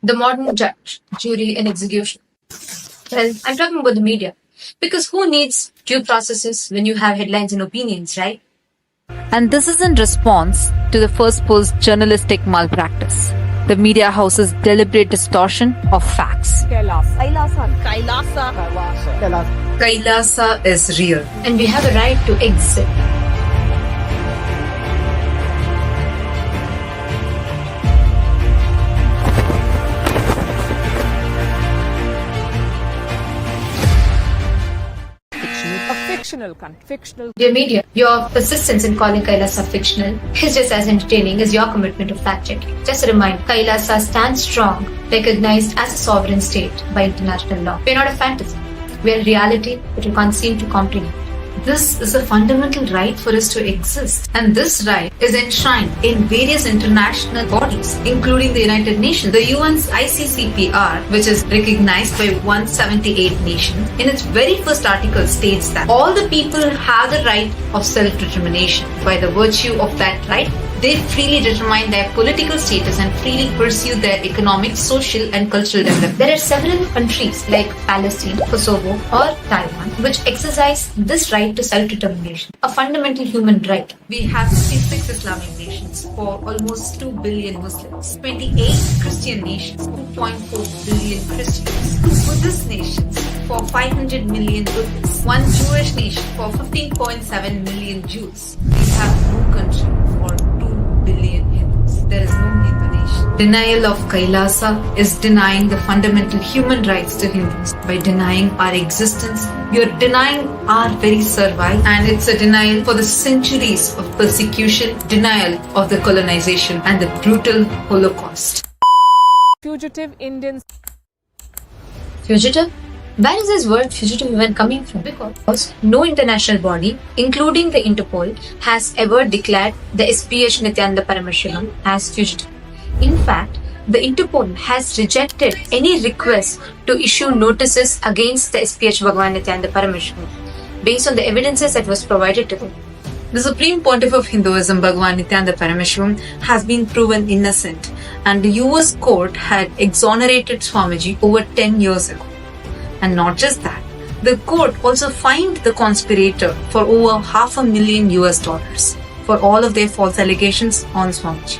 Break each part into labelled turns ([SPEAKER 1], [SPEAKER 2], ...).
[SPEAKER 1] The modern judge, jury, and execution. Well, I'm talking about the media. Because who needs due processes when you have headlines and opinions, right?
[SPEAKER 2] And this is in response to the Firstpost journalistic malpractice. The media house's deliberate distortion of facts.
[SPEAKER 1] KAILASA is real. And we have a right to exist.
[SPEAKER 3] Fictional.
[SPEAKER 1] Dear media, your persistence in calling KAILASA fictional is just as entertaining as your commitment to fact-checking. Just a reminder, KAILASA stands strong, recognized as a sovereign state by international law. We're not a fantasy. We're a reality that you can't seem to comprehend. This is a fundamental right for us to exist. And this right is enshrined in various international bodies, including the United Nations. The UN's ICCPR, which is recognized by 178 nations, in its very first article states that all the people have the right of self-determination. By the virtue of that right, they freely determine their political status and freely pursue their economic, social, and cultural development. There are several countries like Palestine, Kosovo, or Taiwan which exercise this right to self-determination, a fundamental human right. We have 56 Islamic nations for almost 2 billion Muslims, 28 Christian nations, 2.4 billion Christians, Buddhist nations for 500 million Buddhists, one Jewish nation for 15.7 million Jews. We have no country for 2 billion Hindus. There is no Hindu nation. Denial of KAILASA is denying the fundamental human rights to Hindus. By denying our existence, you're denying our very survival, and it's a denial for the centuries of persecution, denial of the colonization, and the brutal Holocaust.
[SPEAKER 3] Fugitive Indians.
[SPEAKER 1] Fugitive? Where is this word fugitive even coming from? Because no international body, including the Interpol, has ever declared the HDH Nithyananda Paramashivam as fugitive. In fact, the Interpol has rejected any request to issue notices against the HDH Bhagwan Nithyananda Paramashivam based on the evidences that was provided to them. The Supreme Pontiff of Hinduism, Bhagwan Nithyananda Paramashivam, has been proven innocent, and the US court had exonerated Swamiji over 10 years ago. And not just that, the court also fined the conspirator for over $500,000 for all of their false allegations on Swamiji.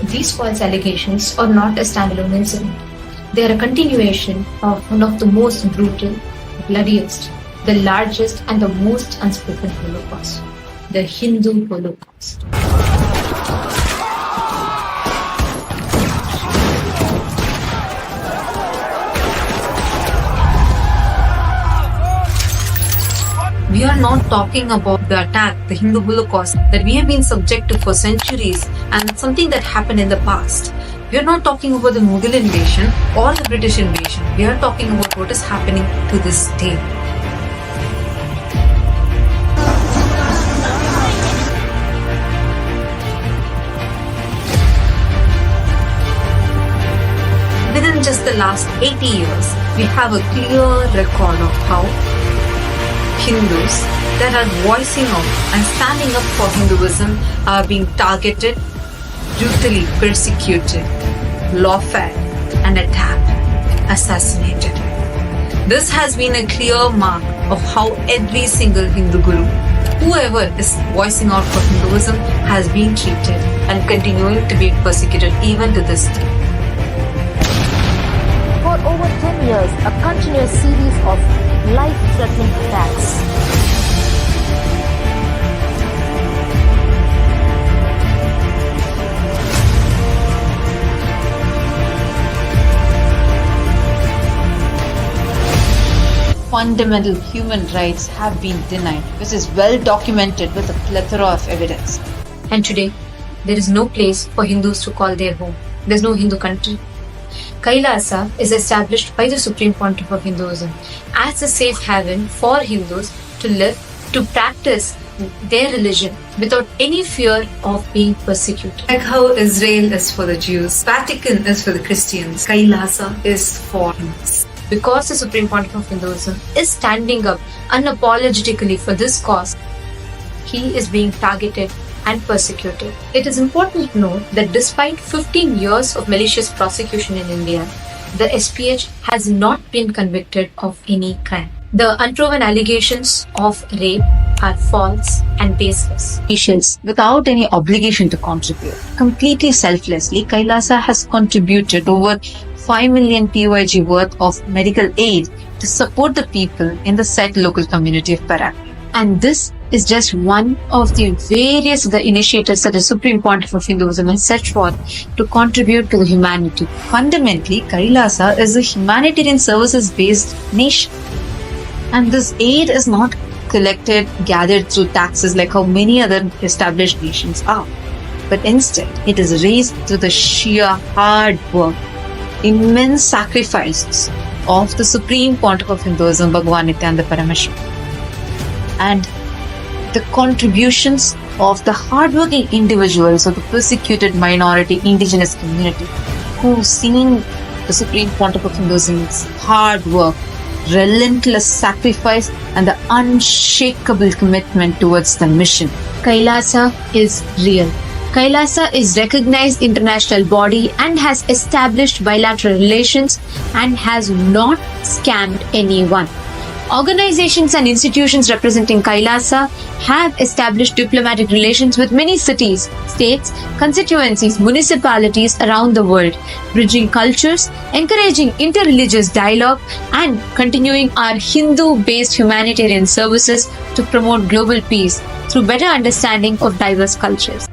[SPEAKER 1] These false allegations are not a standalone incident. They are a continuation of one of the most brutal, bloodiest, the largest and the most unspoken Holocaust, the Hindu Holocaust. We are not talking about the attack, the Hindu Holocaust, that we have been subject to for centuries and something that happened in the past. We are not talking about the Mughal invasion or the British invasion. We are talking about what is happening to this day. Within just the last 80 years, we have a clear record of how Hindus that are voicing out and standing up for Hinduism are being targeted, brutally persecuted, lawfare, and attacked, assassinated. This has been a clear mark of how every single Hindu guru, whoever is voicing out for Hinduism, has been treated and continuing to be persecuted even to this day.
[SPEAKER 2] For over 10 years, a continuous series of life-threatening attacks. Fundamental human rights have been denied, which is well documented with a plethora of evidence.
[SPEAKER 1] And today, there is no place for Hindus to call their home. There's no Hindu country. KAILASA is established by the Supreme Pontiff of Hinduism as a safe haven for Hindus to live, to practice their religion without any fear of being persecuted. Like how Israel is for the Jews, Vatican is for the Christians, KAILASA is for Hindus. Because the Supreme Pontiff of Hinduism is standing up unapologetically for this cause, he is being targeted and persecuted. It is important to note that despite 15 years of malicious prosecution in India, the SPH has not been convicted of any crime. The unproven allegations of rape are false and baseless.
[SPEAKER 4] Patients without any obligation to contribute. Completely selflessly, Kailasa has contributed over 5 million PYG worth of medical aid to support the people in the said local community of Parak. And this is just one of the various other initiatives that the Supreme Pontiff of Hinduism has set forth to contribute to the humanity. Fundamentally, KAILASA is a humanitarian services-based nation. And this aid is not collected, gathered through taxes like how many other established nations are. But instead, it is raised through the sheer hard work, immense sacrifices of the Supreme Pontiff of Hinduism, Bhagwan Nithyananda Paramashivam, and the contributions of the hardworking individuals of the persecuted minority indigenous community who've seen the Supreme Pontiff of Hinduism's hard work, relentless sacrifice, and the unshakable commitment towards the mission.
[SPEAKER 1] KAILASA is real. KAILASA is recognized international body and has established bilateral relations and has not scammed anyone. Organizations and institutions representing KAILASA have established diplomatic relations with many cities, states, constituencies, municipalities around the world, bridging cultures, encouraging interreligious dialogue, and continuing our Hindu-based humanitarian services to promote global peace through better understanding of diverse cultures.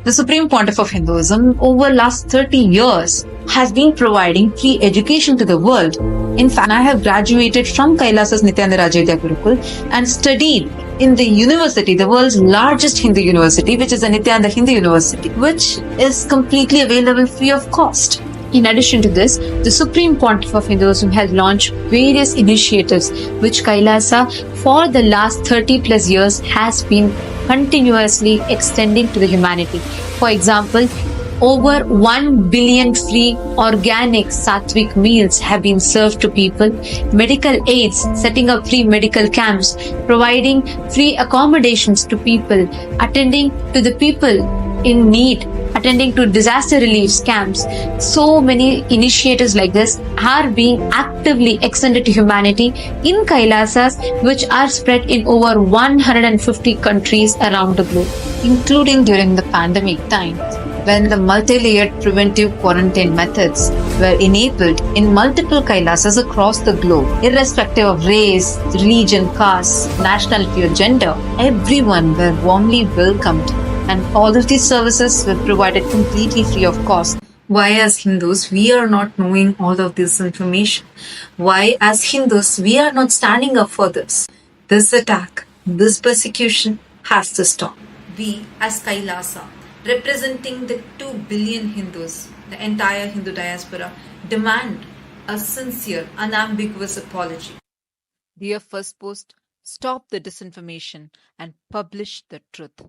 [SPEAKER 4] The Supreme Pontiff of Hinduism over last 30 years has been providing free education to the world. In fact, I have graduated from Kailasa's Nithyananda Gurukul and studied in the university, the world's largest Hindu university, which is the Nithyananda Hindu University, which is completely available free of cost.
[SPEAKER 1] In addition to this, the Supreme Pontiff of Hinduism has launched various initiatives which KAILASA for the last 30 plus years has been continuously extending to the humanity. For example, over 1 billion free organic sattvic meals have been served to people, medical aids, setting up free medical camps, providing free accommodations to people, attending to the people in need, attending to disaster relief camps. So many initiatives like this are being actively extended to humanity in Kailasas, which are spread in over 150 countries around the globe,
[SPEAKER 4] including during the pandemic time, when the multi-layered preventive quarantine methods were enabled in multiple Kailasas across the globe, irrespective of race, religion, caste, nationality or gender. Everyone were warmly welcomed, and all of these services were provided completely free of cost. Why as Hindus we are not knowing all of this information? Why as Hindus we are not standing up for this? This attack, this persecution has to stop. We as KAILASA, representing the 2 billion Hindus, the entire Hindu diaspora, demand a sincere, unambiguous apology.
[SPEAKER 2] Dear Firstpost, stop the disinformation and publish the truth.